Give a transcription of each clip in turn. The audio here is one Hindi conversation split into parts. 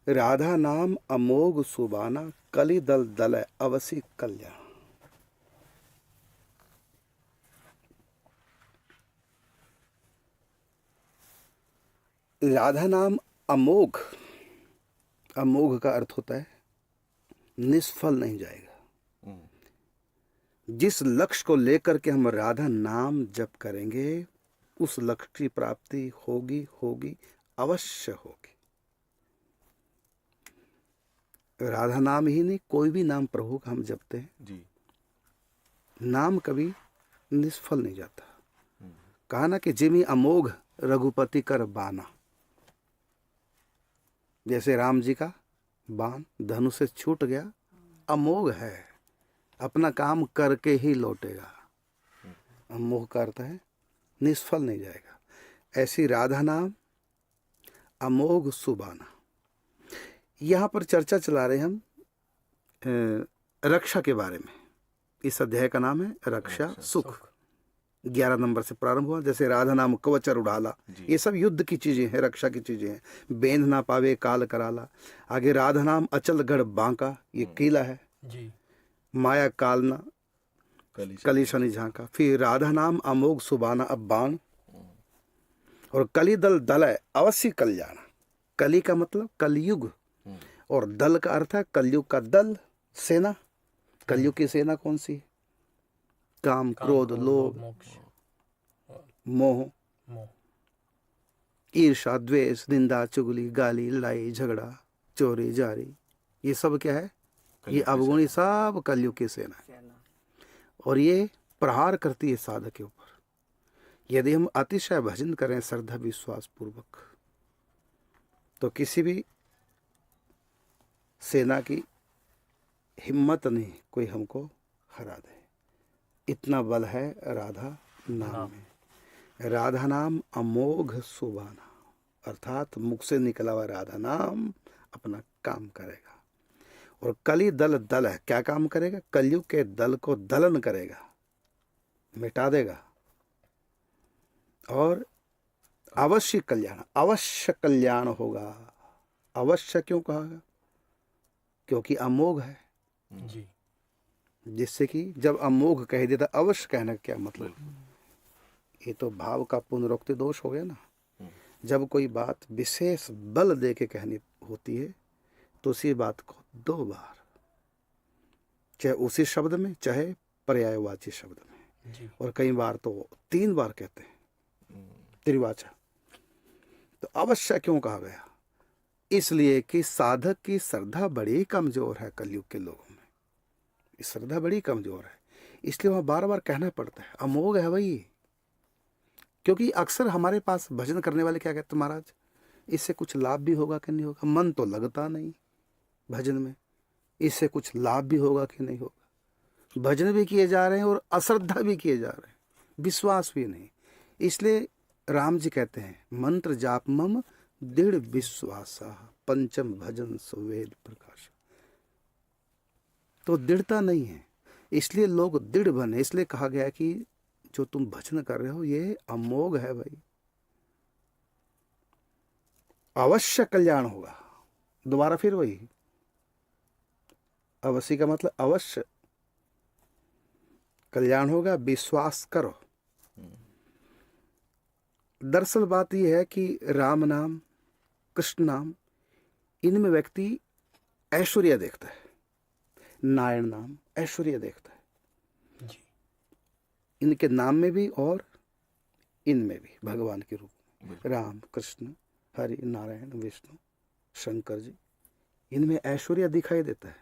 राधा नाम अमोघ सुबाना, कली दल दल अवसी कल्याण। राधा नाम अमोघ, अमोघ का अर्थ होता है निष्फल नहीं जाएगा। जिस लक्ष्य को लेकर के हम राधा नाम जप करेंगे उस लक्ष्य की प्राप्ति होगी, होगी, अवश्य होगी। राधा नाम ही नहीं, कोई भी नाम प्रभु का हम जपते हैं जी, नाम कभी निष्फल नहीं जाता। कहा ना कि जिमी अमोघ रघुपति कर बाना। जैसे राम जी का बाण धनुष से छूट गया, अमोघ है, अपना काम करके ही लौटेगा। अमोघ का अर्थ है निष्फल नहीं जाएगा। ऐसी राधा नाम अमोघ सुबाना। यहाँ पर चर्चा चला रहे हम रक्षा के बारे में। इस अध्याय का नाम है रक्षा सुख। 11 नंबर से प्रारंभ हुआ। जैसे राधा नाम कवचर उड़ाला, ये सब युद्ध की चीजें हैं, रक्षा की चीजें हैं। बेंध ना पावे काल कराला। आगे राधा नाम अचल गढ़ बांका, ये किला है जी। माया कालना कली शनि झांका। फिर राधा नाम अमोघ सुबाना अब बाण। और कली दल दल अवश्य कल्याण। कली का मतलब कलयुग, और दल का अर्थ है कलयुग का दल, सेना। कलयुग की सेना कौन सी है? काम, क्रोध, लोभ, मोह, ईर्षा, द्वेष, निंदा, चुगली, गाली, लड़ाई, झगड़ा, चोरी, जारी, ये सब क्या है? ये अवगुणी सब कलयुग की सेना है। और ये प्रहार करती है साधक के ऊपर। यदि हम अतिशय भजन करें श्रद्धा विश्वास पूर्वक तो किसी भी सेना की हिम्मत नहीं कोई हमको हरा दे। इतना बल है राधा नाम में। राधा नाम अमोघ सुबाना, अर्थात मुख से निकला हुआ राधा नाम अपना काम करेगा। और कली दल दल है, क्या काम करेगा? कलयुग के दल को दलन करेगा, मिटा देगा। और अवश्य कल्याण, अवश्य कल्याण होगा। अवश्य क्यों कहा? क्योंकि अमोघ है जी। जिससे कि जब अमोघ कह देता अवश्य कहने का क्या मतलब? ये तो भाव का पुनरुक्ति दोष हो गया ना। जब कोई बात विशेष बल दे के कहनी होती है तो उसी बात को 2 बार, चाहे उसी शब्द में चाहे पर्यायवाची शब्द में जी। और कई बार तो 3 बार कहते हैं, त्रिवाचा। तो अवश्य क्यों कहा गया? इसलिए कि साधक की श्रद्धा बड़ी कमजोर है। कलयुग के लोगों में श्रद्धा बड़ी कमजोर है, इसलिए वहाँ बार बार कहना पड़ता है अमोघ है भाई। क्योंकि अक्सर हमारे पास भजन करने वाले क्या कहते हैं, महाराज इससे कुछ लाभ भी होगा कि नहीं होगा? मन तो लगता नहीं भजन में, इससे कुछ लाभ भी होगा कि नहीं होगा? भजन भी किए जा रहे हैं और अश्रद्धा भी किए जा रहे हैं, विश्वास भी नहीं। इसलिए राम जी कहते हैं मंत्र जाप मम दृढ़ विश्वासा, पंचम भजन सुवेद प्रकाश। तो दृढ़ता नहीं है, इसलिए लोग दृढ़ बने। इसलिए कहा गया कि जो तुम भजन कर रहे हो ये अमोघ है भाई, अवश्य कल्याण होगा। दोबारा फिर वही, अवश्य का मतलब अवश्य कल्याण होगा, विश्वास करो। दरअसल बात यह है कि राम नाम कृष्ण नाम इनमें व्यक्ति ऐश्वर्य देखता है, नारायण नाम ऐश्वर्य देखता है जी। इनके नाम में भी और इनमें भी भगवान के रूप में। राम कृष्ण हरि नारायण विष्णु शंकर जी, इनमें ऐश्वर्य दिखाई देता है।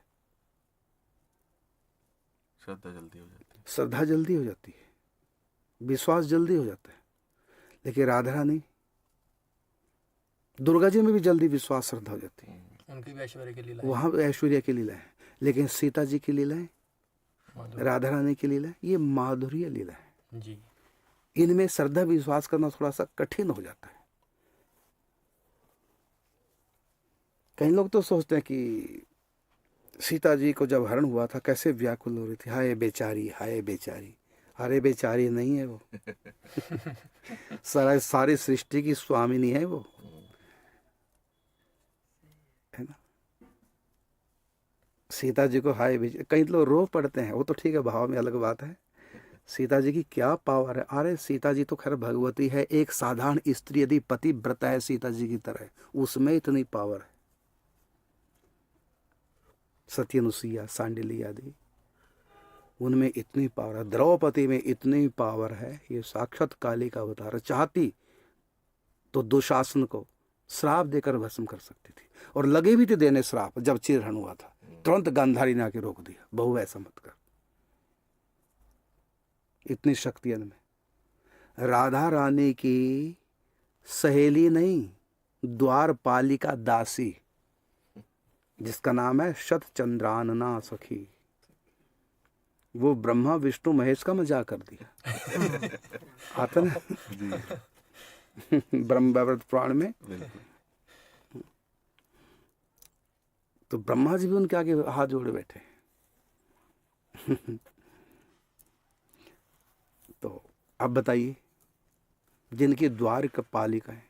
श्रद्धा जल्दी हो जाती है, श्रद्धा जल्दी हो जाती है, विश्वास जल्दी हो जाता है। लेकिन राधा रानी दुर्गा जी में भी जल्दी विश्वास श्रद्धा हो जाती है, उनकी भी ऐश्वर्य की लीला वहां ऐश्वर्य की लीला है। लेकिन सीता जी की लीला है, राधा रानी की लीला है, ये माधुर्य लीला है जी। इनमें श्रद्धा विश्वास करना थोड़ा सा कठिन हो जाता है। कई लोग तो सोचते हैं कि सीता जी को जब हरण हुआ था कैसे व्याकुल हो रही थी, हाय बेचारी हाय बेचारी। अरे बेचारी नहीं है वो सारी सृष्टि की स्वामिनी है वो, है ना। सीता जी को हाय विजय, कई लोग रो पड़ते हैं, वो तो ठीक है, भाव में अलग बात है। सीता जी की क्या पावर है। अरे सीता जी तो खैर भगवती है, एक साधारण स्त्री यदि पतिव्रता है सीता जी की तरह, उसमें इतनी पावर है। सत्यनुसुईया, सांडिली आदि, उनमें इतनी पावर है। द्रौपदी में इतनी पावर है, ये साक्षात काली का अवतार है। चाहती तो दुशासन को श्राप देकर भस्म कर सकती थी, और लगे भी थे देने श्राप। जब चिरहरण हुआ था तुरंत गांधारी ने आके रोक दिया, बहू ऐसा मत कर। इतनी शक्ति में। राधा रानी की सहेली नहीं, द्वारपालिका दासी, जिसका नाम है शतचंद्रानना सखी, वो ब्रह्मा विष्णु महेश का मजाक कर दिया। आता ना ब्रह्मवैवर्त पुराण में। बिल्कुल। तो ब्रह्मा जी भी उनके आगे हाथ जोड़े बैठे। तो अब बताइए, जिनकी द्वार का पालिका है,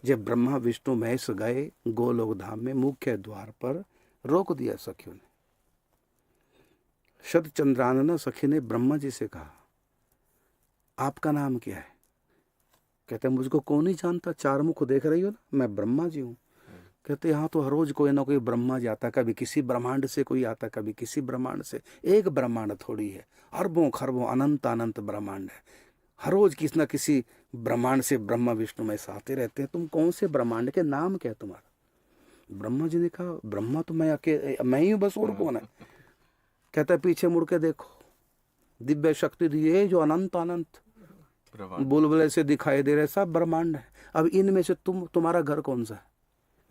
जब ब्रह्मा विष्णु महेश गए गोलोक धाम में, मुख्य द्वार पर रोक दिया सखियों ने। शतचंद्रानना सखी ने ब्रह्मा जी से कहा, आपका नाम क्या है? कहते मुझको कौन नहीं जानता, चार मुख देख रही हो ना, मैं ब्रह्मा जी हूँ। कहते यहाँ तो हर रोज कोई ना कोई ब्रह्मा जी आता, कभी किसी ब्रह्मांड से कोई आता, कभी किसी ब्रह्मांड से। एक ब्रह्मांड थोड़ी है, अरबों खरबों अनंत अनंत ब्रह्मांड है। हर रोज किसी न किसी ब्रह्मांड से ब्रह्मा विष्णु में आते रहते हैं। तुम कौन से ब्रह्मांड के, नाम क्या है तुम्हारा? ब्रह्मा जी ने कहा, ब्रह्मा तो मैं ही हूँ बस, और कौन है? कहता है पीछे मुड़ के देखो, दिव्य शक्ति दी है जो अनंत अनंत बुलबुले से दिखाई दे रहे, सब ब्रह्मांड है। अब इनमें से तुम्हारा घर कौन सा है,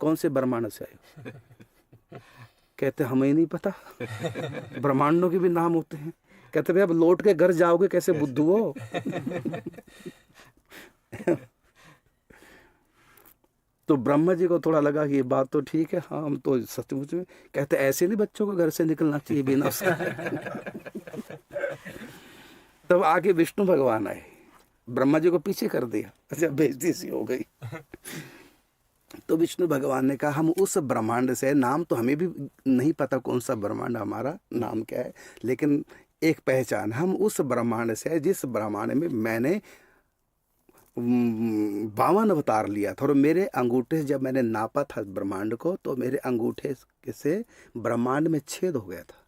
कौन से ब्रह्मांड से आए हो? कहते हमें नहीं पता, ब्रह्मांडों के भी नाम होते हैं। कहते भाई अब लौट के घर जाओगे कैसे बुद्धू हो? तो ब्रह्मा जी को थोड़ा लगा कि ये बात तो ठीक है, हाँ हम तो सचमुच में। कहते ऐसे नहीं बच्चों को घर से निकलना चाहिए बिना उसके। तब आगे विष्णु भगवान आए, ब्रह्मा जी को पीछे कर दिया। अच्छा, बेइज्जती सी हो गई। तो विष्णु भगवान ने कहा, हम उस ब्रह्मांड से, नाम तो हमें भी नहीं पता कौन सा ब्रह्मांड हमारा नाम क्या है, लेकिन एक पहचान, हम उस ब्रह्मांड से है जिस ब्रह्मांड में मैंने 52 अवतार लिया था। और मेरे अंगूठे से जब मैंने नापा था ब्रह्मांड को, तो मेरे अंगूठे से ब्रह्मांड में छेद हो गया था,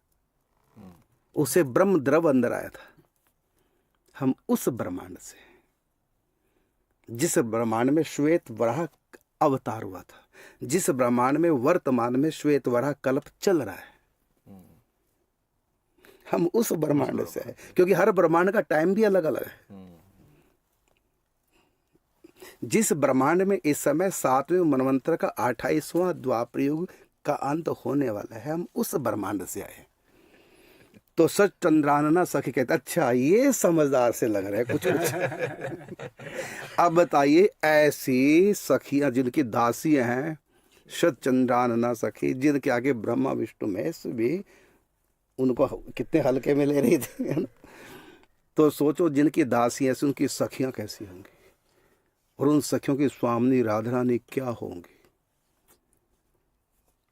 उसे ब्रह्म द्रव अंदर आया था। हम उस ब्रह्मांड से, जिस ब्रह्मांड में श्वेत वराह अवतार हुआ था, जिस ब्रह्मांड में वर्तमान में श्वेत वराह कल्प चल रहा है, हम उस ब्रह्मांड से है। क्योंकि हर ब्रह्मांड का टाइम भी अलग अलग है। जिस ब्रह्मांड में इस समय 7वें मनवंतर का 28वां द्वापर युग का अंत होने वाला है, हम उस ब्रह्मांड से आए। तो सच चंद्रानना सखी कहते, अच्छा ये समझदार से लग रहा है कुछ कुछ। अब बताइए, ऐसी सखियां जिनकी दासियां हैं, सच चंद्रानना सखी, जिनके आगे ब्रह्मा विष्णु महेश भी उनको कितने हल्के में ले रही थी। तो सोचो, जिनकी दासियां ऐसी, उनकी सखियां कैसी होंगी, और उन सखियों की स्वामिनी राधा रानी क्या होंगी।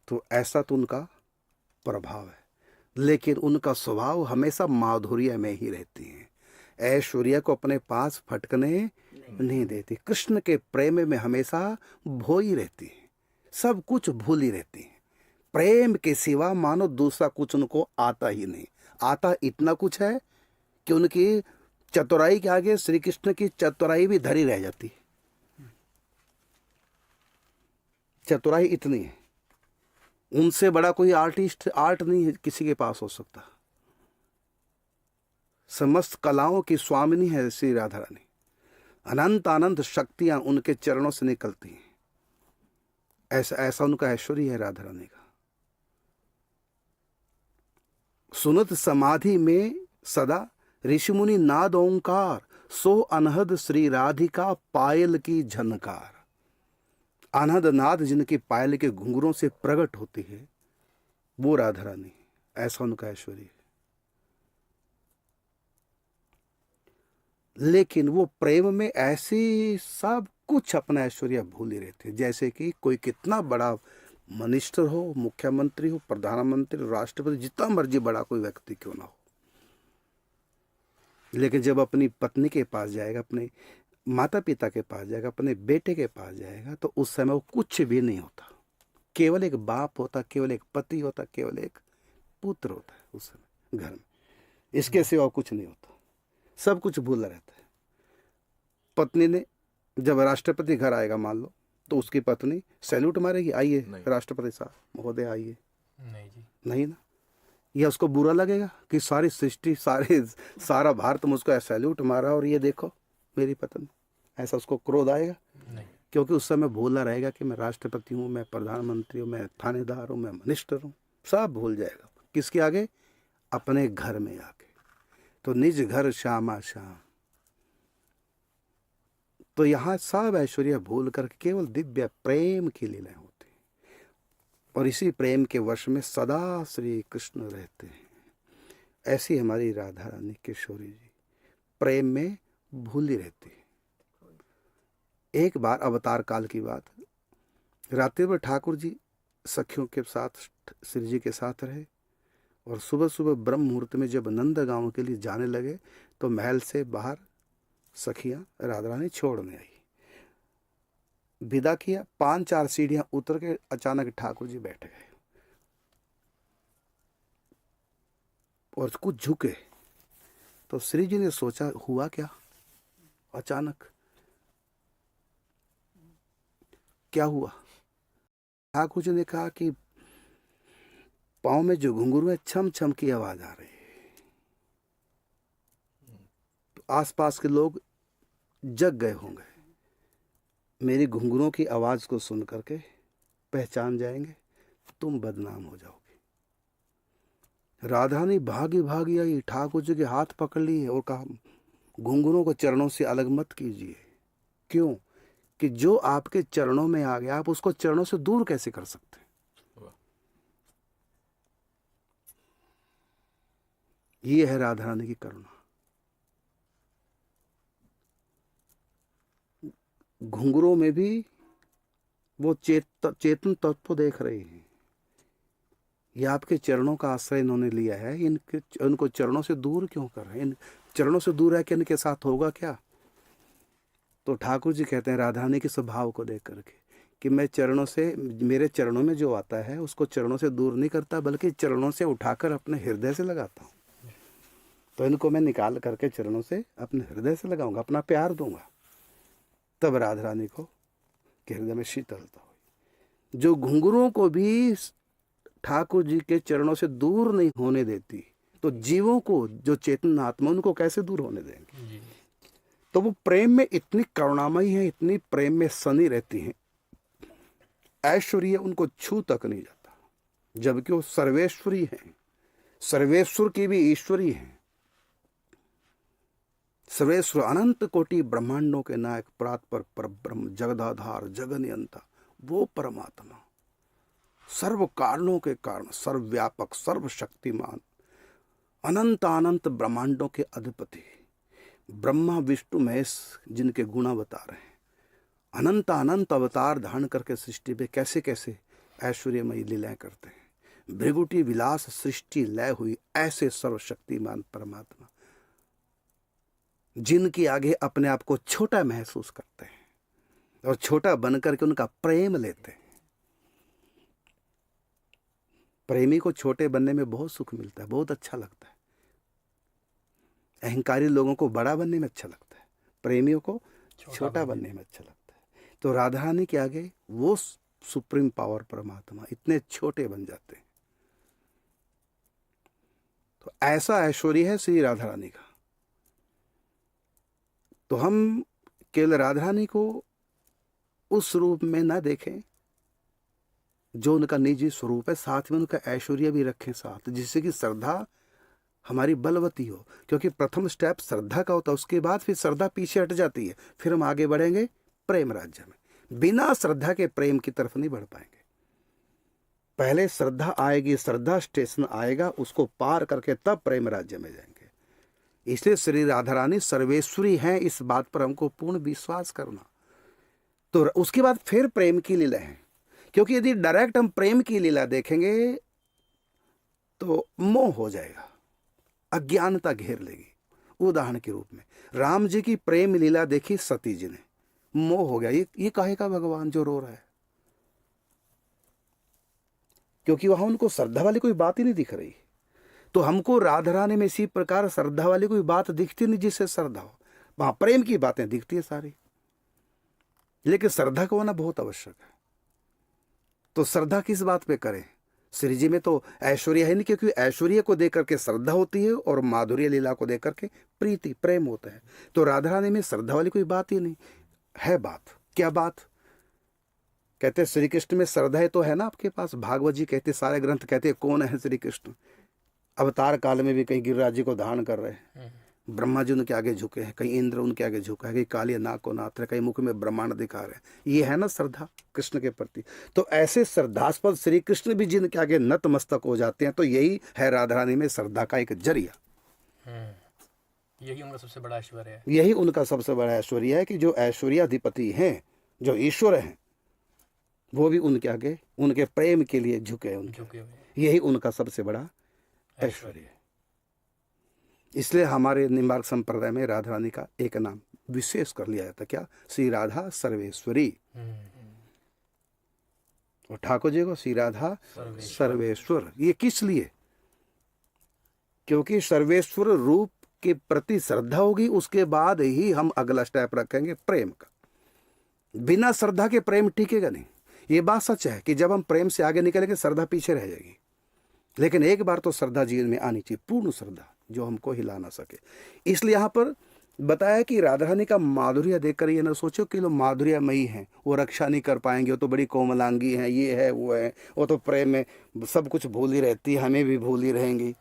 तो ऐसा तो उनका प्रभाव है, लेकिन उनका स्वभाव हमेशा माधुर्य में ही रहती है। ऐश्वर्य को अपने पास फटकने नहीं देती। कृष्ण के प्रेम में हमेशा भोई रहती है, सब कुछ भूली रहती है। प्रेम के सिवा मानो दूसरा कुछ उनको आता ही नहीं। आता इतना कुछ है कि उनकी चतुराई के आगे श्री कृष्ण की चतुराई भी धरी रह जाती है। चतुराई इतनी है, उनसे बड़ा कोई आर्ट नहीं है किसी के पास हो सकता। समस्त कलाओं की स्वामिनी है श्री राधा रानी। अनंत अनंत शक्तियां उनके चरणों से निकलती हैं। ऐसा उनका ऐश्वर्य है राधा रानी का। सुनत समाधि में सदा ऋषि मुनि नाद ओंकार, सो अनहद श्री राधिका पायल की झनकार। अनहद नाद जिनकी पायल के घुंघरों से प्रकट होती है, वो राधा रानी, ऐसा उनका ऐश्वर्य है। लेकिन वो प्रेम में ऐसी सब कुछ अपना ऐश्वर्य भूले रहते, जैसे कि कोई कितना बड़ा मिनिस्टर हो, मुख्यमंत्री हो, प्रधानमंत्री, राष्ट्रपति, जितना मर्जी बड़ा कोई व्यक्ति क्यों ना हो, लेकिन जब अपनी पत्नी के पास जाएगा, अपने माता पिता के पास जाएगा, अपने बेटे के पास जाएगा, तो उस समय वो कुछ भी नहीं होता। केवल एक बाप होता, केवल एक पति होता, केवल एक पुत्र होता है उस समय घर में। इसके सिवा कुछ नहीं होता, सब कुछ भूला रहता है। पत्नी ने जब राष्ट्रपति घर आएगा मान लो, तो उसकी पत्नी सैल्यूट मारेगी, आइए राष्ट्रपति साहब महोदय आइए? नहीं जी। नहीं ना। या उसको बुरा लगेगा कि सारी सृष्टि, सारा भारत मुझको सैल्यूट मारा और ये देखो मेरी पत्नी? ऐसा उसको क्रोध आएगा? नहीं। क्योंकि उस समय भूला रहेगा कि मैं राष्ट्रपति हूँ, मैं प्रधानमंत्री हूँ, मैं थानेदार हूँ, मैं मिनिस्टर हूँ। सब भूल जाएगा। किसके आगे? अपने घर में आके। तो निज घर श्यामा श्याम। तो यहाँ सब ऐश्वर्य भूल कर केवल दिव्य प्रेम की लीलाएं होती हैं, और इसी प्रेम के वश में सदा श्री कृष्ण रहते हैं। ऐसी हमारी राधा रानी किशोरी जी प्रेम में भूली रहती है। एक बार अवतार काल की बात, रात्रि में ठाकुर जी सखियों के साथ श्री जी के साथ रहे, और सुबह सुबह ब्रह्म मुहूर्त में जब नंद गांव के लिए जाने लगे तो महल से बाहर सखियां राधा रानी छोड़ने आई। विदा किया, 5-4 सीढ़ियां उतर के अचानक ठाकुर जी बैठ गए और कुछ झुके। तो श्री जी ने सोचा हुआ क्या, अचानक क्या हुआ? ठाकुर जी ने कहा कि पाँव में जो घुंघरू है छम छम की आवाज आ रही है। तो आसपास के लोग जग गए होंगे, मेरी घुंघरूओं की आवाज को सुन करके पहचान जाएंगे, तुम बदनाम हो जाओगे। राधा ने भागी भागी आई, ठाकुर जी के हाथ पकड़ लिए और कहा घुंघरूओं को चरणों से अलग मत कीजिए। क्यों? कि जो आपके चरणों में आ गया आप उसको चरणों से दूर कैसे कर सकते? ये है राधा रानी की करुणा। घुंघरूओं में भी वो चेतन तत्व देख रही हैं। ये आपके चरणों का आश्रय इन्होंने लिया है, इनको चरणों से दूर क्यों कर रहे हैं? इन चरणों से दूर है कि इनके साथ होगा क्या? तो ठाकुर जी कहते हैं राधा रानी के स्वभाव को देख करके कि मैं चरणों से, मेरे चरणों में जो आता है उसको चरणों से दूर नहीं करता, बल्कि चरणों से उठाकर अपने हृदय से लगाता हूँ। तो इनको मैं निकाल करके चरणों से अपने हृदय से लगाऊंगा, अपना प्यार दूंगा। तब राधा रानी को के हृदय में शीतलता हुई। जो घुंघरूओं को भी ठाकुर जी के चरणों से दूर नहीं होने देती, तो जीवों को, जो चेतन आत्मा, उनको कैसे दूर होने देंगे? जी। तो वो प्रेम में इतनी करुणामयी है, इतनी प्रेम में सनी रहती हैं, ऐश्वर्य उनको छू तक नहीं जाता, जबकि वो सर्वेश्वरी हैं। सर्वेश्वर की भी ईश्वरी हैं। सर्वेश्वर अनंत कोटि ब्रह्मांडों के नायक, परात्पर परब्रह्म, जगदाधार, जगनियंता, वो परमात्मा, सर्व कारणों के कारण, सर्वव्यापक, सर्वशक्तिमान, अनंत अनंत ब्रह्मांडों के अधिपति, ब्रह्मा विष्णु महेश जिनके गुणा बता रहे हैं, अनंत अनंत अवतार धारण करके सृष्टि पे कैसे कैसे ऐश्वर्यमयी लीलाएं करते हैं। भृगुटी विलास सृष्टि लय हुई, ऐसे सर्वशक्तिमान परमात्मा जिनके आगे अपने आप को छोटा महसूस करते हैं और छोटा बनकर के उनका प्रेम लेते हैं। प्रेमी को छोटे बनने में बहुत सुख मिलता है, बहुत अच्छा लगता है। अहंकारी लोगों को बड़ा बनने में अच्छा लगता है, प्रेमियों को छोटा बनने में अच्छा लगता है। तो राधा रानी के आगे वो सुप्रीम पावर परमात्मा इतने छोटे बन जाते हैं। तो ऐसा ऐश्वर्य है श्री राधा रानी का। तो हम केवल राधा रानी को उस रूप में ना देखें जो उनका निजी स्वरूप है, साथ में उनका ऐश्वर्य भी रखें साथ, जिससे कि श्रद्धा हमारी बलवती हो। क्योंकि प्रथम स्टेप श्रद्धा का होता है, उसके बाद फिर श्रद्धा पीछे हट जाती है, फिर हम आगे बढ़ेंगे प्रेम राज्य में। बिना श्रद्धा के प्रेम की तरफ नहीं बढ़ पाएंगे। पहले श्रद्धा आएगी, श्रद्धा स्टेशन आएगा, उसको पार करके तब प्रेम राज्य में जाएंगे। इसलिए श्री राधा रानी सर्वेश्वरी हैं, इस बात पर हमको पूर्ण विश्वास करना। तो उसके बाद फिर प्रेम की लीला है, क्योंकि यदि डायरेक्ट हम प्रेम की लीला देखेंगे तो मोह हो जाएगा, अज्ञानता घेर लेगी। उदाहरण के रूप में राम जी की प्रेम लीला देखी सती जी ने, मोह हो गया, ये काहे का भगवान जो रो रहा है, क्योंकि वहां उनको श्रद्धा वाली कोई बात ही नहीं दिख रही। तो हमको राधा रानी में इसी प्रकार श्रद्धा वाली कोई बात दिखती नहीं जिससे श्रद्धा हो, वहां प्रेम की बातें दिखती है सारी, लेकिन श्रद्धा को होना बहुत आवश्यक है। तो श्रद्धा किस बात पे करें? श्री जी में तो ऐश्वर्य है नहीं, क्योंकि ऐश्वर्य को देकर के श्रद्धा होती है और माधुर्य लीला को देकर के प्रीति प्रेम होता है। तो राधा रानी में श्रद्धा वाली कोई बात ही नहीं है। बात क्या बात? कहते श्री कृष्ण में श्रद्धा है तो है ना आपके पास। भागवत जी कहते, सारे ग्रंथ कहते कौन है श्री कृष्ण। अवतार काल में भी कहीं गिरिराज जी को धारण कर रहे हैं, ब्रह्मा जी उनके आगे झुके हैं, कहीं इंद्र उनके आगे झुका है, कहीं काली नाग को नाथ है, कहीं मुख में ब्रह्मांड दिखा रहे हैं। ये है ना श्रद्धा कृष्ण के प्रति। तो ऐसे श्रद्धास्पद श्री कृष्ण भी जिनके आगे नतमस्तक हो जाते हैं, तो यही है राधा रानी में श्रद्धा का एक जरिया। यही उनका सबसे बड़ा ऐश्वर्य है। यही उनका सबसे बड़ा ऐश्वर्य है कि जो ऐश्वर्याधिपति हैं, जो ईश्वर हैं, वो भी उनके आगे उनके प्रेम के लिए झुके हुए। यही उनका सबसे बड़ा ऐश्वर्य है। इसलिए हमारे निम्बार्क संप्रदाय में राधा रानी का एक नाम विशेष कर लिया जाता, क्या? श्री राधा सर्वेश्वरी। और ठाकुर जी को श्री राधा सर्वेश्वर। ये किस लिए? क्योंकि सर्वेश्वर रूप के प्रति श्रद्धा होगी, उसके बाद ही हम अगला स्टेप रखेंगे प्रेम का। बिना श्रद्धा के प्रेम टिकेगा नहीं। ये बात सच है कि जब हम प्रेम से आगे निकलेंगे श्रद्धा पीछे रह जाएगी। लेकिन एक बार तो श्रद्धा जीवन में आनी चाहिए, पूर्ण श्रद्धा जो हमको हिला ना सके। इसलिए यहाँ पर बताया कि राधा रानी का माधुर्य देखकर ये ना सोचो कि लोग माधुर्यमयी हैं, वो रक्षा नहीं कर पाएंगे, वो तो बड़ी कोमलांगी हैं, ये है वो है, वो तो प्रेम में सब कुछ भूल ही रहती है, हमें भी भूल ही रहेंगी,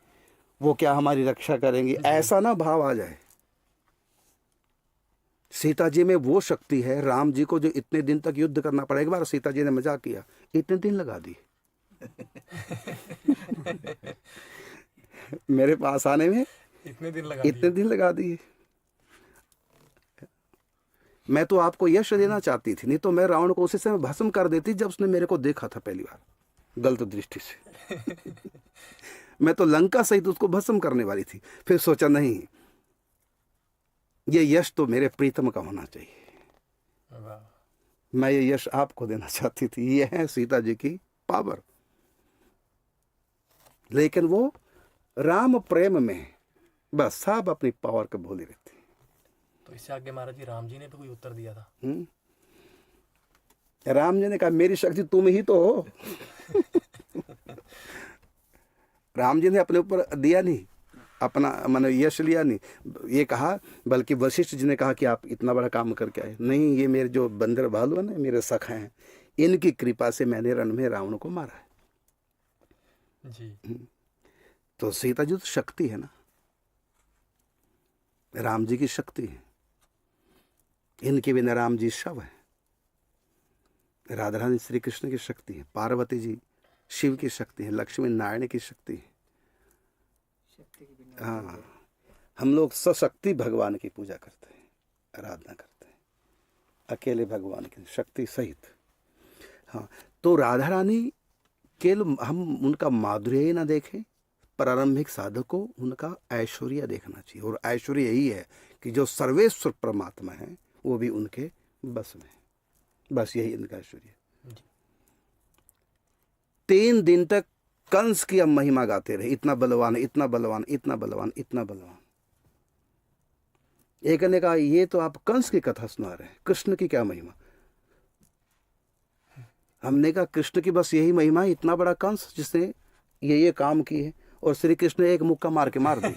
वो क्या हमारी रक्षा करेंगी। ऐसा ना भाव आ जाए। सीता जी में वो शक्ति है, राम जी को जो इतने दिन तक युद्ध करना पड़ा। एक बार सीता जी ने मजाक किया, इतने दिन लगा दिए मेरे पास आने में इतने दिन लगा दिए। मैं तो आपको यश देना चाहती थी, नहीं तो मैं रावण को उसी समय भस्म कर देती जब उसने मेरे को देखा था पहली बार गलत दृष्टि से मैं तो लंका सहित उसको भस्म करने वाली थी। फिर सोचा नहीं, ये यश तो मेरे प्रीतम का होना चाहिए। मैं ये यश आपको देना चाहती थी। ये है सीता जी की पावर। लेकिन वो राम प्रेम में बस सब अपनी पावर को भूली रहती। तो इससे आगे महाराज जी राम जी ने भी कोई उत्तर दिया था। राम जी ने कहा मेरी शक्ति तुम ही तो हो राम जी ने अपने ऊपर दिया नहीं, अपना माने यश लिया नहीं, ये कहा, बल्कि वशिष्ठ जी ने कहा कि आप इतना बड़ा काम करके आए। नहीं, ये मेरे जो बंदर भालू है ना, मेरे सखा हैं, इनकी कृपा से मैंने रण में रावण को मारा है जी। तो सीता जी तो शक्ति है ना, राम जी की शक्ति है। इनके बिना राम जी शव है। राधा रानी श्री कृष्ण की शक्ति है, पार्वती जी शिव की शक्ति है, लक्ष्मी नारायण की शक्ति है। हाँ, हम लोग सशक्ति भगवान की पूजा करते हैं, आराधना करते हैं, अकेले भगवान की शक्ति सहित। हाँ, तो राधा रानी केवल हम उनका माधुर्य ही ना देखें, प्रारंभिक साधक को उनका ऐश्वर्य देखना चाहिए। और ऐश्वर्य यही है कि जो सर्वेश्वर परमात्मा है वो भी उनके बस में है। बस यही इनका ऐश्वर्य। 3 दिन तक कंस की हम महिमा गाते रहे, इतना बलवान, इतना बलवान, इतना बलवान, इतना बलवान। एक ने कहा ये तो आप कंस की कथा सुना रहे हैं, कृष्ण की क्या महिमा? हमने कहा कृष्ण की बस यही महिमा है, इतना बड़ा कंस जिसने ये काम की है, और श्री कृष्ण ने एक मुक्का मार के मार दी।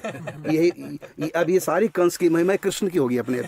यही अब ये सारी कंस की महिमा कृष्ण की होगी अपने